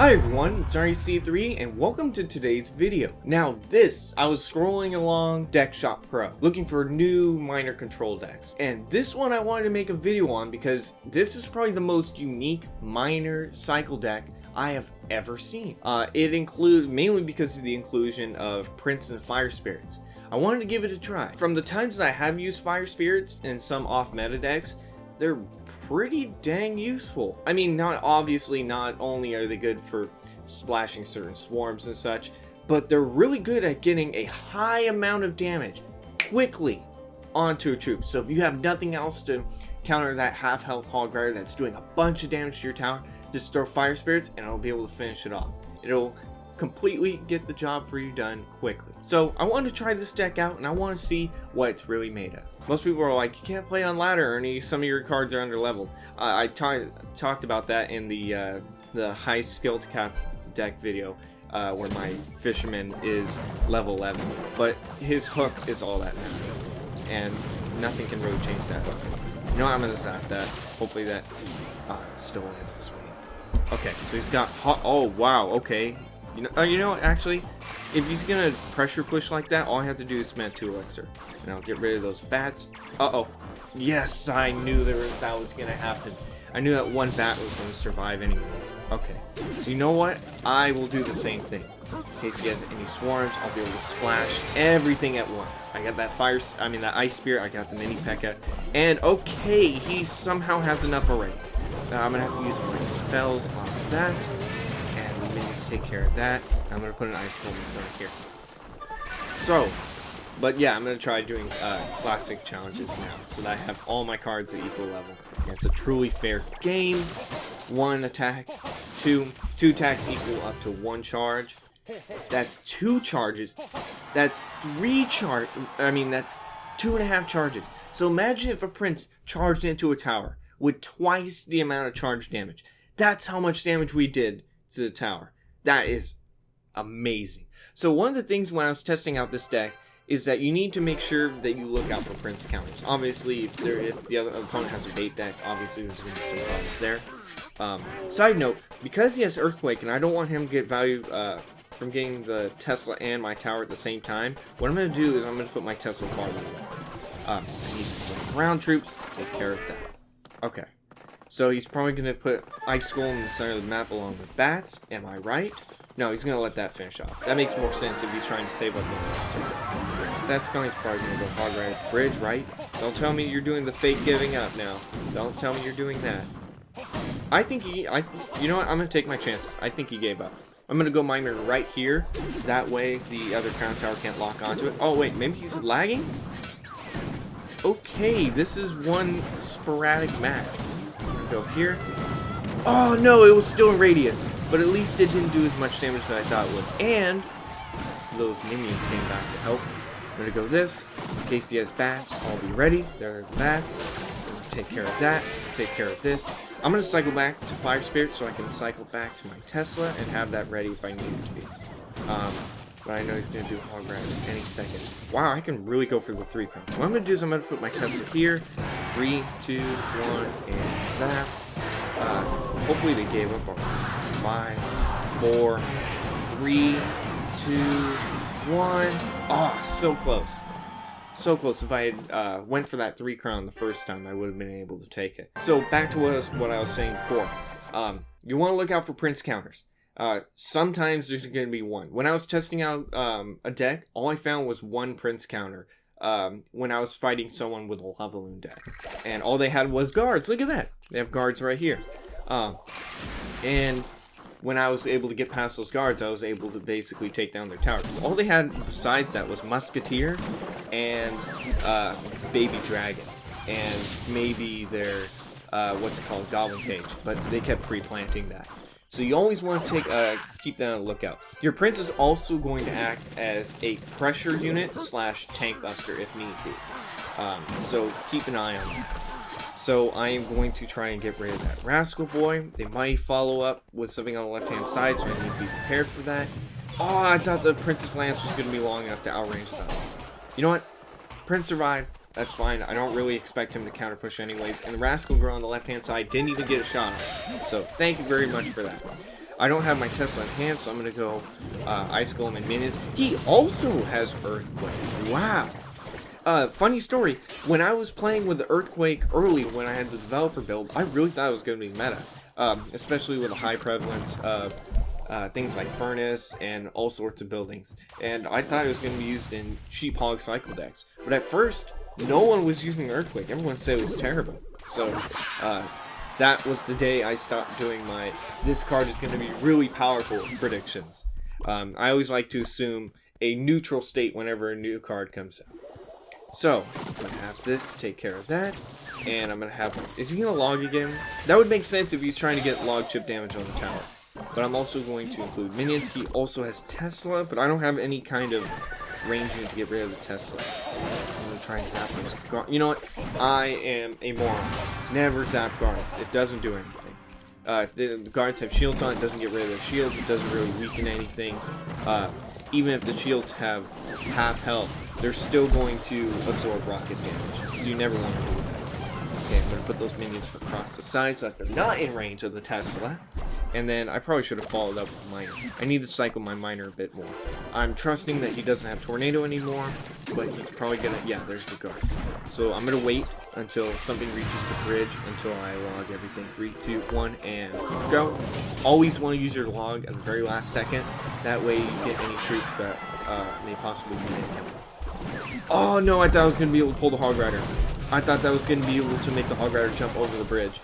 Hi everyone, it's REC3 and welcome to today's video. Now I was scrolling along Deck Shop Pro looking for new minor control decks, and this one I wanted to make a video on because this is probably the most unique minor cycle deck I have ever seen. It includes, mainly because of the inclusion of Prince and Fire Spirits. I wanted to give it a try. From the times that I have used Fire Spirits in some off-meta decks, they're pretty dang useful. I mean, not only are they good for splashing certain swarms and such, but they're really good at getting a high amount of damage quickly onto a troop. So if you have nothing else to counter that half health hog rider that's doing a bunch of damage to your tower, just throw Fire Spirits and it'll be able to finish it off. It'll completely get the job for you done quickly. So I wanted to try this deck out and I want to see what it's really made of. Most people are like, you can't play on ladder, Ernie, some of your cards are under leveled. I talked about that in the high skill to cap deck video where my fisherman is level 11, but his hook is all that matters and nothing can really change that hook. You know, I'm gonna zap that. Hopefully that still lands a swing. Okay, so he's got oh wow, okay. You know, actually, if he's gonna pressure push like that, all I have to do is spend 2 elixir, and I'll get rid of those bats. Uh-oh. Yes, I knew that was gonna happen. I knew that one bat was gonna survive anyways. Okay, so you know what? I will do the same thing. In case he has any swarms, I'll be able to splash everything at once. I got that that ice spear, I got the mini P.E.K.K.A, and okay, he somehow has enough already. Now I'm gonna have to use my spells on that. Minions take care of that. I'm going to put an ice cold in front here. So, but yeah, I'm going to try doing classic challenges now so that I have all my cards at equal level. And it's a truly fair game. 1 attack, 2 attacks equal up to 1 charge. That's 2 charges. That's 3 charge. That's 2.5 charges. So imagine if a prince charged into a tower with twice the amount of charge damage. That's how much damage we did to the tower. That is amazing. So one of the things when I was testing out this deck is that you need to make sure that you look out for prince counters. Obviously, if the other opponent has a bait deck, obviously there's going to be some problems there. Side note, because he has Earthquake and I don't want him to get value from getting the Tesla and my tower at the same time, what I'm going to do is I'm going to put my Tesla farther away. I need ground troops, take care of that. Okay. So he's probably going to put Ice Skull in the center of the map along with bats. Am I right? No, he's going to let that finish off. That makes more sense if he's trying to save up the monster. That's going, he's probably going to go hog rider bridge, right? Don't tell me you're doing the fake giving up now. Don't tell me you're doing that. I think you know what? I'm going to take my chances. I think he gave up. I'm going to go miner right here. That way the other crown tower can't lock onto it. Oh, wait, maybe he's lagging? Okay, this is one sporadic match. Go here. Oh no, it was still in radius, but at least it didn't do as much damage as I thought it would. And those minions came back to help. I'm gonna go this. In case he has bats, I'll be ready. There are the bats. Take care of that. Take care of this. I'm gonna cycle back to Fire Spirit so I can cycle back to my Tesla and have that ready if I need it to be. But I know he's gonna do hog rider any second. Wow, I can really go for the 3 crowns. So what I'm gonna do is I'm gonna put my Tesla here. 3, 2, 1, and zap. Hopefully they gave up on 5, 4, 3, 2, 1. Oh, so close. So close. If I had went for that 3 crown the first time, I would have been able to take it. So back to what I was saying before. You want to look out for prince counters. Sometimes there's going to be 1. When I was testing out a deck, all I found was 1 prince counter. When I was fighting someone with a Lavaloon deck. And all they had was guards. Look at that. They have guards right here. And when I was able to get past those guards, I was able to basically take down their tower. Because all they had besides that was Musketeer and Baby Dragon. And maybe their, Goblin Cage. But they kept pre-planting that. So you always want to keep that on the lookout. Your prince is also going to act as a pressure unit / tank buster if need be. So keep an eye on that. So I am going to try and get rid of that Rascal Boy. They might follow up with something on the left-hand side, so I need to be prepared for that. Oh, I thought the Princess Lance was going to be long enough to outrange that. You know what? Prince survived. That's fine. I don't really expect him to counter push anyways. And the Rascal Girl on the left-hand side didn't even get a shot on. So thank you very much for that. I don't have my Tesla in hand, so I'm gonna go Ice Golem and Minions. He also has Earthquake. Wow. Funny story, when I was playing with the Earthquake early, when I had the developer build, I really thought it was going to be meta. Especially with a high prevalence of things like Furnace and all sorts of buildings. And I thought it was going to be used in cheap hog cycle decks. But at first, no one was using Earthquake. Everyone said it was terrible. So, that was the day I stopped doing my, this card is going to be really powerful predictions. I always like to assume a neutral state whenever a new card comes out. So, I'm going to have this, take care of that, and I'm going to have, is he going to log again? That would make sense if he's trying to get log chip damage on the tower. But I'm also going to include minions. He also has Tesla, but I don't have any kind of ranging to get rid of the Tesla. I'm going to try and zap those guards. You know what? I am a moron. Never zap guards. It doesn't do anything. If the guards have shields on, it doesn't get rid of their shields. It doesn't really weaken anything. Even if the shields have half health, they're still going to absorb rocket damage. So you never want to do that. Okay, I'm going to put those minions across the side so that they're not in range of the Tesla. And then I probably should have followed up with Miner. I need to cycle my Miner a bit more. I'm trusting that he doesn't have Tornado anymore, but he's probably going to... Yeah, there's the guards. So I'm going to wait until something reaches the bridge until I log everything. 3, 2, 1, and go. Always want to use your log at the very last second. That way you get any troops that may possibly be incoming. Oh no, I thought I was going to be able to pull the Hog Rider. I thought that was going to be able to make the Hog Rider jump over the bridge.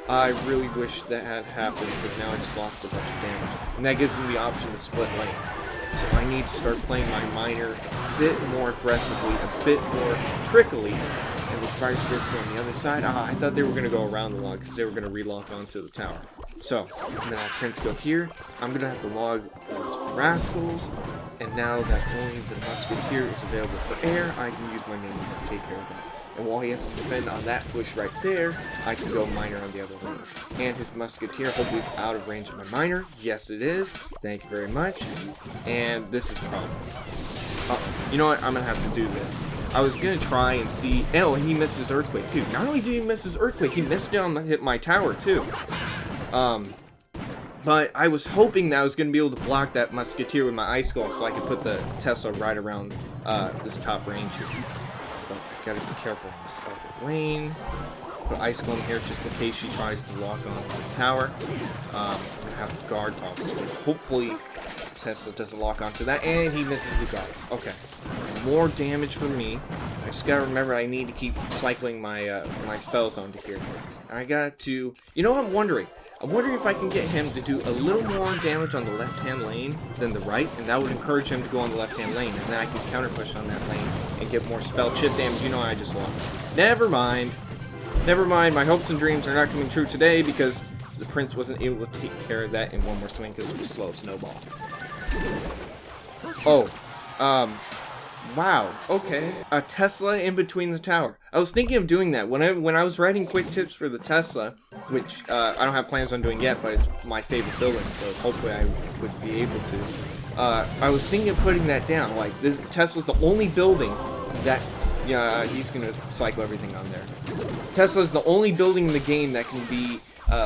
I really wish that had happened because now I just lost a bunch of damage. And that gives me the option to split lanes. So I need to start playing my Miner a bit more aggressively, a bit more trickily. And this Fire Spirit's go on the other side. I thought they were going to go around the log because they were going to relock onto the tower. So, I'm going to have Prince go here. I'm going to have to log those rascals. And now that only the Musketeer is available for air, I can use my minions to take care of that. And while he has to defend on that push right there, I can go Miner on the other lane. And his Musketeer hopefully is out of range of my Miner. Yes, it is. Thank you very much. And this is a problem. You know what? I'm going to have to do this. I was going to try and see... Oh, and he missed his Earthquake too. Not only did he miss his Earthquake, he missed it on hit my tower too. But I was hoping that I was going to be able to block that Musketeer with my Ice Golem so I could put the Tesla right around this top range here. But I gotta be careful in this other lane. Put Ice Golem here just in case she tries to lock on the tower. I'm going to have the guard obviously. Hopefully Tesla doesn't lock onto that, and he misses the guards. Okay, that's more damage for me. I just gotta remember I need to keep cycling my my spells onto here. I got to... You know what I'm wondering? I'm wondering if I can get him to do a little more damage on the left-hand lane than the right, and that would encourage him to go on the left-hand lane, and then I can counter push on that lane and get more spell chip damage. You know I just lost. Never mind. Never mind. My hopes and dreams are not coming true today because the Prince wasn't able to take care of that in one more swing because it was slow snowball. Oh. Wow, okay. A Tesla in between the tower. I was thinking of doing that. When I was writing quick tips for the Tesla, which I don't have plans on doing yet, but it's my favorite building, so hopefully I would be able to. I was thinking of putting that down. Like, this Tesla's the only building that... Yeah, he's gonna cycle everything on there. Tesla's the only building in the game that can be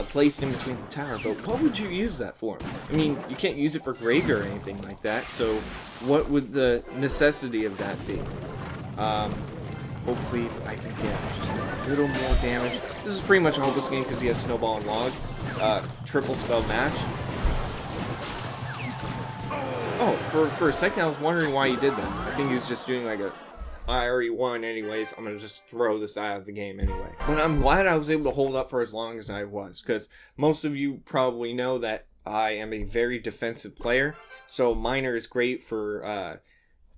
placed in between the tower, but what would you use that for? I mean, you can't use it for graveyard or anything like that, so what would the necessity of that be? Hopefully I can get just a little more damage. This is pretty much a hopeless game because he has Snowball and Log. Triple spell match. Oh, for a second I was wondering why he did that. I think he was just doing like a... I already won anyways, I'm going to just throw this out of the game anyway. But I'm glad I was able to hold up for as long as I was, because most of you probably know that I am a very defensive player, so Miner is great for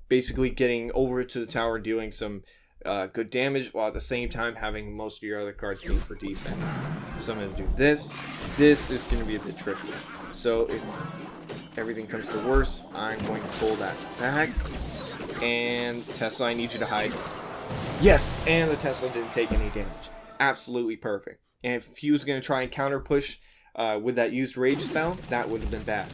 basically getting over to the tower and doing some good damage, while at the same time having most of your other cards being for defense. So I'm going to do this. This is going to be a bit tricky. So if everything comes to worse, I'm going to pull that back. And Tesla, I need you to hide. Yes, and the Tesla didn't take any damage. Absolutely perfect. And if he was going to try and counter push with that used rage spell, that would have been bad.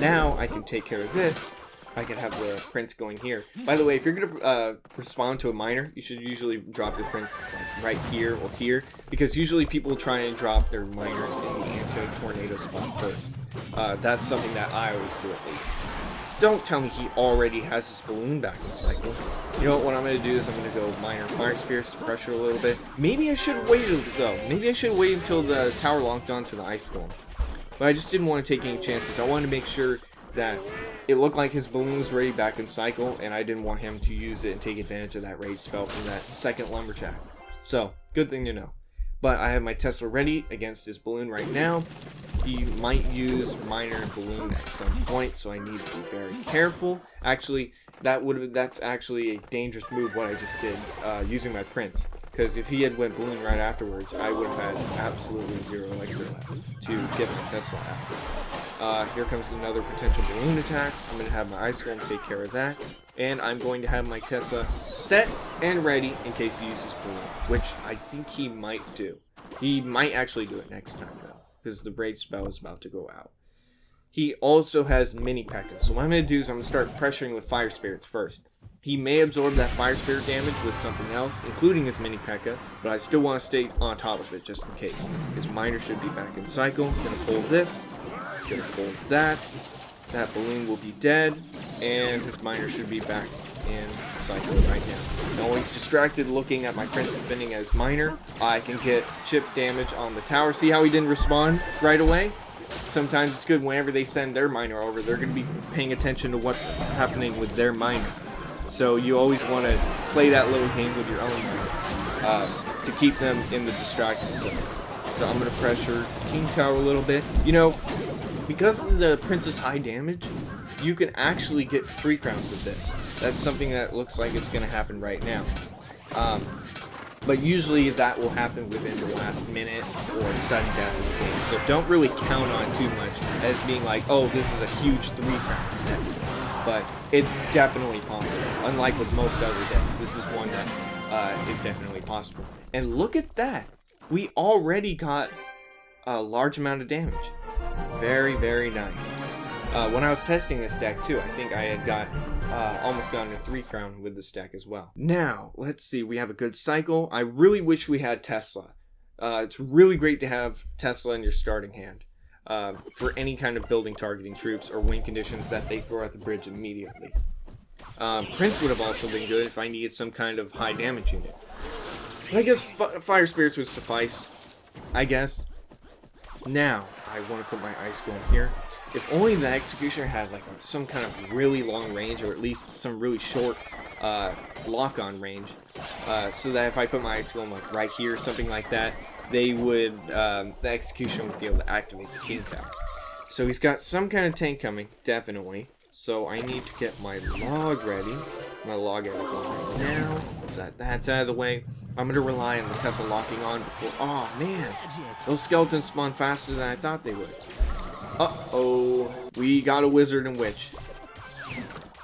Now I can take care of this I can have the prince going here. By the way, if you're gonna respond to a miner, you should usually drop your prince like right here or here, because usually people try and drop their miners in the anti-tornado spot first. That's something that I always do at least. Don't tell me he already has his balloon back in cycle. You know what I'm gonna do is I'm gonna go miner fire spears to pressure a little bit. Maybe I should wait though. Maybe I should wait until the tower locked onto the ice golem. But I just didn't want to take any chances. I wanted to make sure that it looked like his balloon was ready back in cycle, and I didn't want him to use it and take advantage of that rage spell from that second lumberjack. So, good thing to know. But I have my Tesla ready against his balloon right now. He might use miner and balloon at some point, so I need to be very careful. Actually, that's actually a dangerous move what I just did, using my prince. Because if he had went balloon right afterwards, I would have had absolutely 0 elixir left to get my Tesla out. Here comes another potential balloon attack. I'm going to have my ice golem take care of that. And I'm going to have my Tesla set and ready in case he uses balloon, which I think he might do. He might actually do it next time though, because the rage spell is about to go out. He also has mini P.E.K.K.A. So what I'm going to do is I'm going to start pressuring with fire spirits first. He may absorb that fire spirit damage with something else, including his mini P.E.K.K.A., but I still want to stay on top of it just in case. His miner should be back in cycle. Gonna pull this. Gonna pull that. That balloon will be dead, and his miner should be back in cycle right now. I'm always distracted looking at my prince defending as miner. I can get chip damage on the tower. See how he didn't respond right away? Sometimes it's good whenever they send their miner over, they're going to be paying attention to what's happening with their miner. So you always want to play that little game with your own miner to keep them in the distracted zone. So I'm going to pressure King Tower a little bit. You know, because of the prince's high damage, you can actually get 3 crowns with this. That's something that looks like it's going to happen right now. But usually that will happen within the last minute or sudden death of the game. So don't really count on too much as being like, oh, this is a huge 3 crown event. But it's definitely possible. Unlike with most other decks, this is one that is definitely possible. And look at that. We already got a large amount of damage. Very, very nice. When I was testing this deck too, I think I had got almost gotten a 3 crown with this deck as well. Now, let's see, we have a good cycle. I really wish we had Tesla. It's really great to have Tesla in your starting hand for any kind of building targeting troops or win conditions that they throw at the bridge immediately. Prince would have also been good if I needed some kind of high damage unit. I guess Fire Spirits would suffice, I guess. Now, I want to put my Ice Golem here. If only the Executioner had like some kind of really long range, or at least some really short lock-on range, so that if I put my Ice Golem like right here, something like that, they would, the Executioner would be able to activate the King Tower. So he's got some kind of tank coming, definitely. So I need to get my log ready. My log out right now. So that's out of the way. I'm going to rely on the Tesla locking on before... Oh, man. Those skeletons spawn faster than I thought they would. Uh-oh. We got a wizard and witch.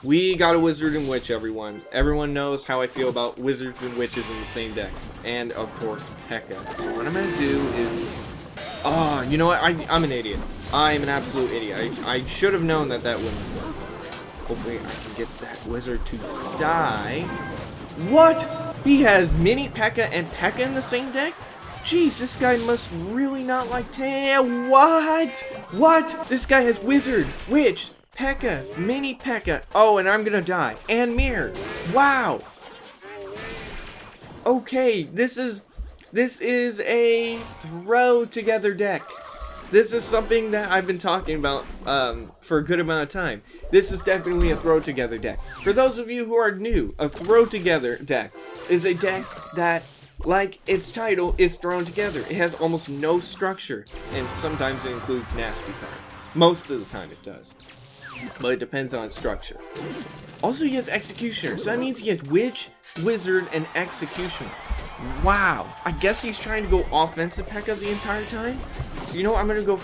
We got a wizard and witch, everyone. Everyone knows how I feel about wizards and witches in the same deck. And, of course, P.E.K.K.A. So what I'm going to do is... Oh, you know what? I'm an idiot. I'm an absolute idiot. I should have known that wouldn't work. Hopefully I can get that wizard to die. What? He has mini P.E.K.K.A. and P.E.K.K.A. in the same deck? Jeez, this guy must really not like What? What? This guy has wizard, witch, P.E.K.K.A., mini P.E.K.K.A. Oh, and I'm gonna die. And mirror. Wow. Okay, this is a throw together deck. This is something that I've been talking about for a good amount of time. This is definitely a throw together deck. For those of you who are new, a throw together deck is a deck that, like its title, is thrown together. It has almost no structure, and sometimes it includes nasty cards. Most of the time it does, but it depends on its structure. Also, he has Executioner, so that means he has Witch, Wizard, and Executioner. Wow, I guess he's trying to go offensive P.E.K.K.A. the entire time? So you know what, I'm gonna go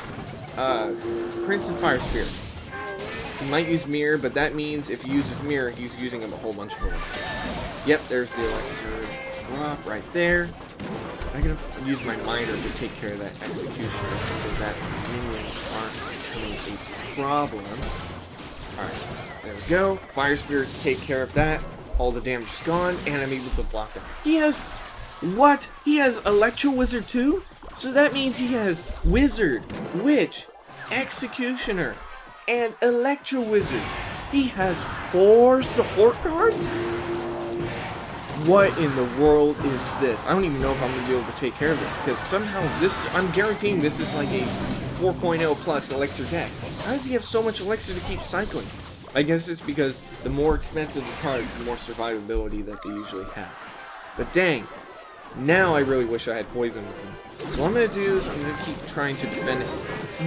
Prince and Fire Spirits. He might use Mirror, but that means if he uses Mirror, he's using a whole bunch of elixir. Yep, there's the elixir drop right there. I'm gonna use my miner to take care of that Executioner so that minions aren't becoming a problem. Alright, there we go. Fire spirits take care of that. All the damage is gone, and I'm able to block them. He has... What? He has Electro Wizard too? So that means he has Wizard, Witch, Executioner, and Electro Wizard. He has 4 support cards? What in the world is this? I don't even know if I'm going to be able to take care of this, because somehow this, I'm guaranteeing this is like a 4.0 plus Elixir deck. How does he have so much Elixir to keep cycling? I guess it's because the more expensive the cards, the more survivability that they usually have. But dang, now I really wish I had poison with me. So what I'm going to do is I'm going to keep trying to defend it.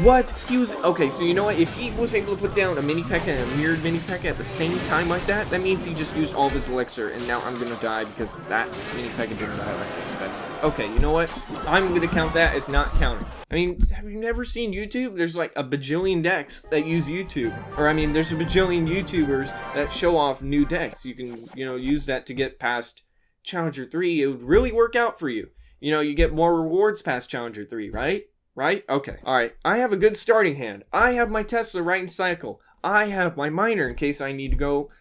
What? He was... Okay, so you know what? If he was able to put down a mini P.E.K.K.A. and a mirrored mini P.E.K.K.A. at the same time like that, that means he just used all of his elixir, and now I'm going to die because that mini P.E.K.K.A. didn't die like I expected. Okay, you know what? I'm going to count that as not counting. I mean, have you never seen YouTube? There's like a bajillion decks that use YouTube. Or, I mean, there's a bajillion YouTubers that show off new decks. You can, you know, use that to get past Challenger 3. It would really work out for you. You know, you get more rewards past Challenger 3, right? Right? Okay. Alright, I have a good starting hand. I have my Tesla right in cycle. I have my miner in case I need to go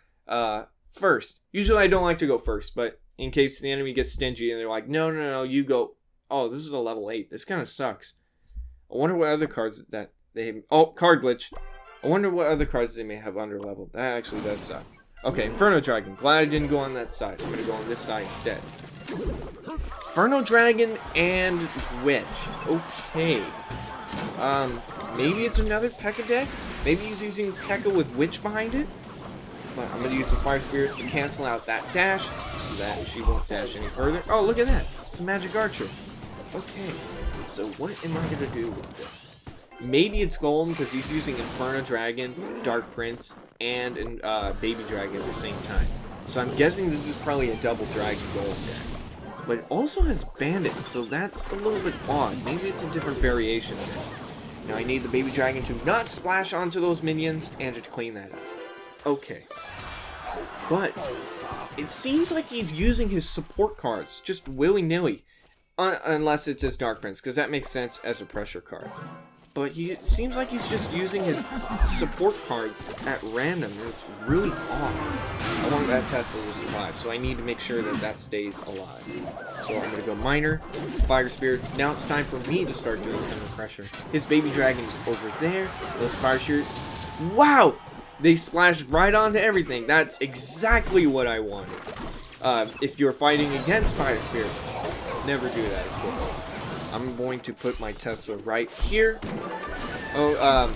first. Usually I don't like to go first, but in case the enemy gets stingy and they're like, no, you go. Oh, this is a level 8. This kind of sucks. I wonder what other cards that they have. Oh, card glitch. I wonder what other cards they may have under leveled. That actually does suck. Okay, Inferno Dragon. Glad I didn't go on that side. I'm going to go on this side instead. Inferno Dragon and Witch. Okay. Maybe it's another P.E.K.K.A. deck? Maybe he's using P.E.K.K.A. with Witch behind it? But I'm going to use the Fire Spirit to cancel out that dash so that she won't dash any further. Oh, look at that. It's a Magic Archer. Okay. So what am I going to do with this? Maybe it's Golem because he's using Inferno Dragon, Dark Prince, and Baby Dragon at the same time. So I'm guessing this is probably a double Dragon Golem deck. But it also has Bandit, so that's a little bit odd. Maybe it's a different variation of it. Now I need the Baby Dragon to not splash onto those minions and to clean that up. Okay. But it seems like he's using his support cards just willy-nilly. Unless it's his Dark Prince, because that makes sense as a pressure card. But it seems like he's just using his support cards at random, and it's really odd. I want that Tesla to survive, so I need to make sure that that stays alive. So I'm going to go Miner, Fire Spirit. Now it's time for me to start doing some pressure. His Baby Dragon is over there. Those Fire Spirits. Wow! They splashed right onto everything. That's exactly what I wanted. If you're fighting against Fire Spirits, never do that, of course. I'm going to put my Tesla right here. Oh,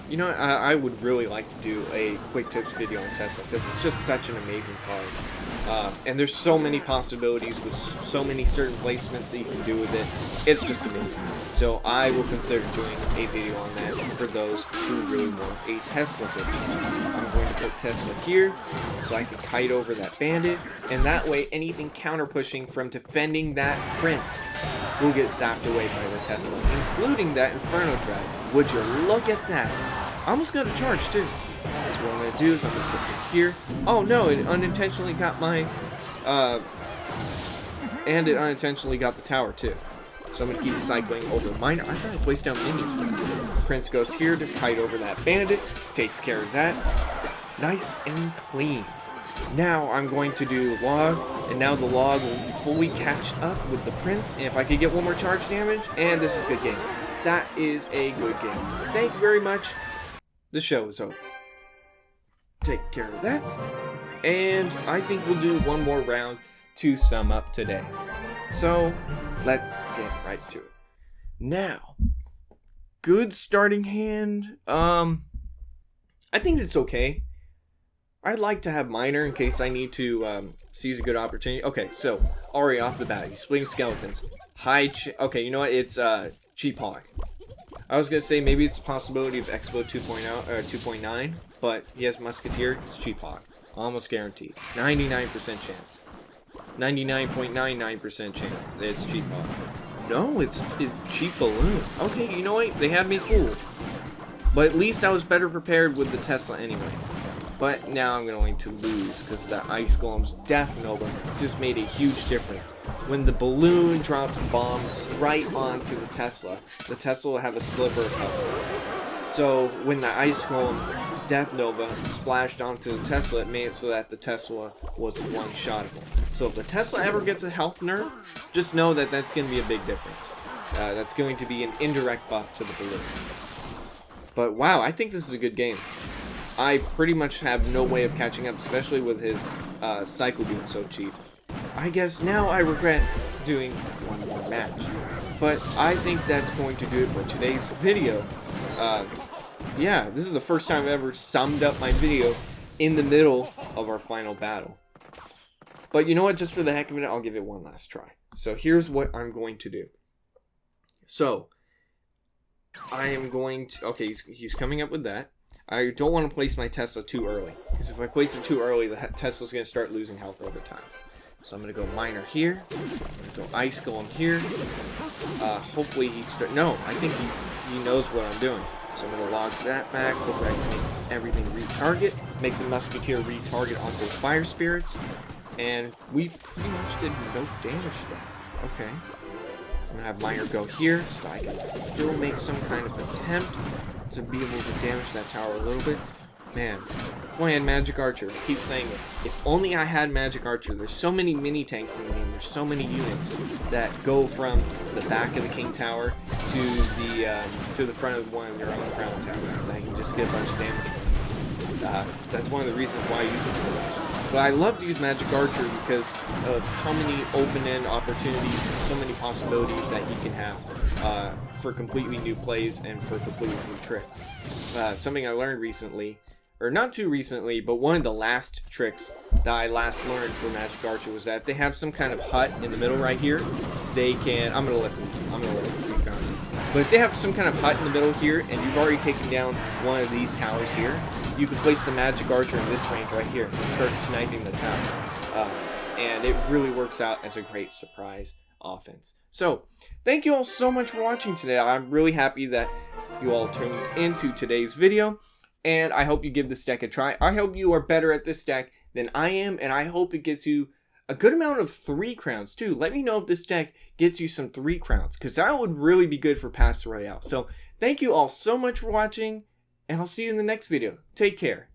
you know, I would really like to do a quick tips video on Tesla because it's just such an amazing card. And there's so many possibilities with so many certain placements that you can do with it. It's just amazing. So I will consider doing a video on that for those who really want a Tesla video. I'm going to put Tesla here so I can kite over that bandit. And that way anything counter pushing from defending that prince will get zapped away by the Tesla, including that Inferno Dragon. Would you look at that? I almost got a charge too. So what I'm going to do is I'm going to put this here. Oh no, it unintentionally got my, and it unintentionally got the tower too. So I'm going to keep cycling over Miner. I thought I placed down minions for that. Prince goes here to kite over that bandit, takes care of that. Nice and clean. Now I'm going to do log, and now the log will fully catch up with the prince. And if I could get one more charge damage, and this is a good game. That is a good game. Thank you very much. The show is over. Take care of that. And I think we'll do one more round to sum up today. So, let's get right to it. Now, good starting hand. I think it's okay. I'd like to have Miner in case I need to seize a good opportunity. Okay, so, already off the bat, he's splitting skeletons. Okay, you know what? It's Cheap Hawk. I was going to say maybe it's a possibility of Expo 2.0 or 2.9, but he has Musketeer, it's Cheap Hawk. Almost guaranteed. 99% chance. 99.99% chance it's Cheap Hawk. No, it's Cheap Balloon. Okay, you know what? They had me fooled. But at least I was better prepared with the Tesla anyways. But now I'm going to lose because the Ice Golem's Death Nova just made a huge difference. When the balloon drops the bomb right onto the Tesla will have a sliver of health. So when the Ice Golem's Death Nova splashed onto the Tesla, it made it so that the Tesla was one-shottable. So if the Tesla ever gets a health nerf, just know that that's going to be a big difference. That's going to be an indirect buff to the balloon. But wow, I think this is a good game. I pretty much have no way of catching up, especially with his cycle being so cheap. I guess now I regret doing one more match. But I think that's going to do it for today's video. Yeah, this is the first time I've ever summed up my video in the middle of our final battle. But you know what, just for the heck of it, I'll give it one last try. So here's what I'm going to do. So, I am going to... Okay, he's coming up with that. I don't want to place my Tesla too early. Because if I place it too early, the Tesla's going to start losing health over time. So I'm going to go Miner here. I'm going to go Ice Golem here. Hopefully he No, I think he knows what I'm doing. So I'm going to log that back. Hopefully I can make everything retarget. Make the Musketeer retarget onto the Fire Spirits. And we pretty much did no damage there. Okay. I'm going to have Miner go here so I can still make some kind of attempt to be able to damage that tower a little bit. Man, if I had Magic Archer, I keep saying it. If only I had Magic Archer. There's so many mini tanks in the game. There's so many units that go from the back of the King Tower to the front of one of your own Crown Towers. And I can just get a bunch of damage from them. That's one of the reasons why I use it so much. But I love to use Magic Archer because of how many open-end opportunities, so many possibilities that he can have for completely new plays and for completely new tricks. Something I learned recently, or not too recently, but one of the last tricks that I last learned for Magic Archer was that if they have some kind of hut in the middle right here, they can... I'm gonna let them creep on. But if they have some kind of hut in the middle here, and you've already taken down one of these towers here, you can place the Magic Archer in this range right here and start sniping the tower. And it really works out as a great surprise offense. So, thank you all so much for watching today. I'm really happy that you all tuned into today's video, and I hope you give this deck a try. I hope you are better at this deck than I am, and I hope it gets you a good amount of 3 crowns too. Let me know if this deck gets you some 3 crowns, because that would really be good for Clash Royale. So, thank you all so much for watching, and I'll see you in the next video. Take care.